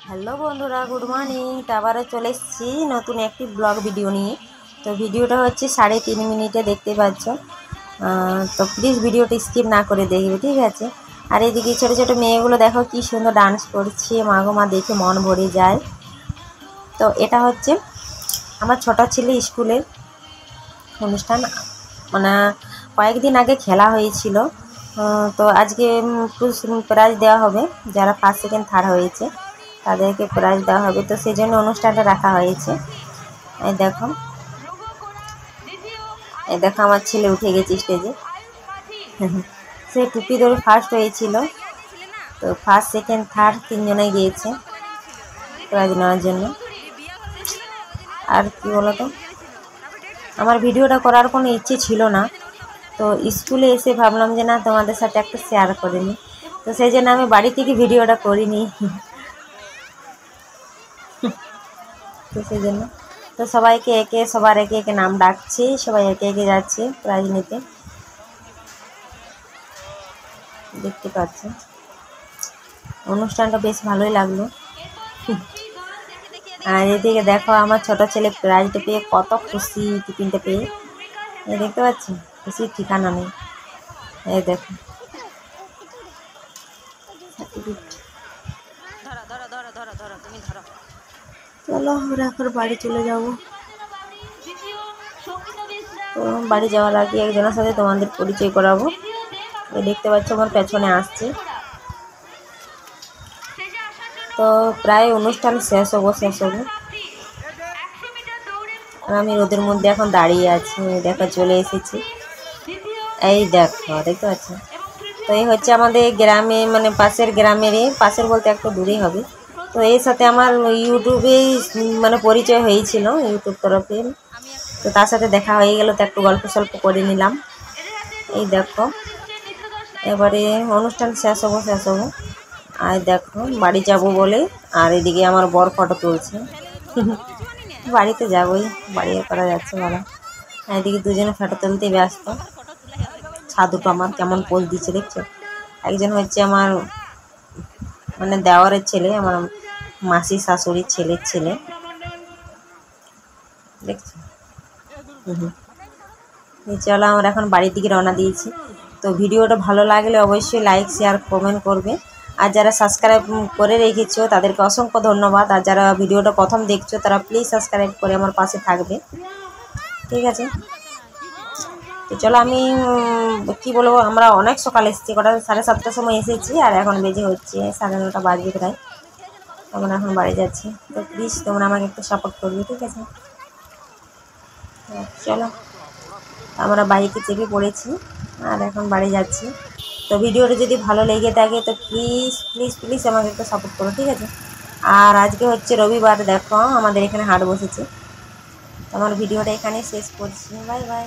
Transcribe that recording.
Hello বন্ধুরা, good morning. আবারও চলে এসেছি নতুন একটি ব্লগ ভিডিও নিয়ে। তো ভিডিওটা হচ্ছে 3.5 মিনিটে দেখতে পাচ্ছ। তো প্লিজ ভিডিওটি স্কিপ না করে দেখবে, ঠিক আছে। আর এদিকে ছোটো ছোটো মেয়েগুলো দেখো কি সুন্দর ডান্স করছে, মাগো মা, দেখে মন ভরে যায়। তো এটা হচ্ছে আমার ছোট ছেলে স্কুলের অনুষ্ঠান, মানে কয়েকদিন আগে খেলা হয়েছিল। তো আজকে প্রাইজ দেওয়া হবে, যারা ফার্স্ট সেকেন্ড থার্ড হয়েছে তাদেরকে প্রাইজ দেওয়া হবে। তো সেই জন্য অনুষ্ঠানটা রাখা হয়েছে। এই দেখো আমার ছেলে উঠে গেছে স্টেজে। সে টুপি ধরে ফার্স্ট হয়েছিল। তো ফার্স্ট সেকেন্ড থার্ড তিনজনে গিয়েছে প্রাইজ নেওয়ার জন্য। আর কি বলতো, আমার ভিডিওটা করার কোনো ইচ্ছে ছিল না। তো স্কুলে এসে ভাবলাম যে না, তোমাদের সাথে একটা শেয়ার করে নিই। তো সেই জন্য আমি বাড়ি থেকে ভিডিওটা করিনি। তো সেই জন্য তো সবার একে একে নাম ডাকছি, সবাই একে একে যাচ্ছে প্রাইজ নিতে, দেখতে পাচ্ছি। অনুষ্ঠানটা বেশ ভালোই লাগলো। আর এদিকে দেখো আমার ছোট ছেলে প্রাইজটা পেয়ে কত খুশি, টিফিনটা পেয়ে। দেখতে পাচ্ছি, খুশির ঠিকানা নেই। এই দেখো চলো আমরা এখন বাড়ি চলে যাবো। তো বাড়ি যাওয়ার আগে একজনের সাথে তোমাদের পরিচয় করাবো। দেখতে পাচ্ছ আমার পেছনে আসছে। তো প্রায় অনুষ্ঠান শেষ হবো। আর আমি রোদের মধ্যে এখন দাঁড়িয়ে আছি, দেখো চলে এসেছি। এই দেখো, দেখতে পাচ্ছ। তো এই হচ্ছে আমাদের গ্রামে, মানে পাশের বলতে একটু দূরেই হবে। তো এর সাথে আমার ইউটিউবেই মানে পরিচয় হয়েছিল, ইউটিউব তরফে। তো তার সাথে দেখা হয়ে গেল, তো একটু গল্প সল্প করে নিলাম। এই দেখো এবারে অনুষ্ঠান শেষ হবো। আর দেখো বাড়ি যাব বলে, আর এদিকে আমার বর ফটো তুলছে। বাড়িতে যাবোই, বাড়ি করা যাচ্ছে বলো। এদিকে দুজনে ফটো তুলতে ব্যস্ত। দুটো আমার কেমন পোজ দিচ্ছে দেখছো। একজন হচ্ছে আমার মানে দেওয়ারের ছেলে, আমার মাসি শাশুড়ির ছেলে, দেখছো। চলো আমরা এখন বাড়ির দিকে রওনা দিয়েছি। তো ভিডিওটা ভালো লাগলে অবশ্যই লাইক, শেয়ার, কমেন্ট করবে। আর যারা সাবস্ক্রাইব করে রেখেছো তাদেরকে অসংখ্য ধন্যবাদ। আর যারা ভিডিওটা প্রথম দেখছো তারা প্লিজ সাবস্ক্রাইব করে আমার পাশে থাকবে, ঠিক আছে। তো চলো আমি কি বলবো, আমরা অনেক সকালে এসেছি, কটা 7:30টার সময় এসেছি, আর এখন বেজে হচ্ছে 9:30 বাজবে প্রায়। আমরা এখন বাড়ি যাচ্ছি। তো প্লিজ তোমরা আমাকে একটু সাপোর্ট করবে, ঠিক আছে। চলো আমরা বাইকে চেপে পড়েছি, আর এখন বাড়ি যাচ্ছি। তো ভিডিওটা যদি ভালো লেগে থাকে তো প্লিজ আমাকে একটু সাপোর্ট করো, ঠিক আছে। আর আজকে হচ্ছে রবিবার, দেখো আমাদের এখানে হাট বসেছে। আমার ভিডিওটা এখানে শেষ করছি। Bye bye.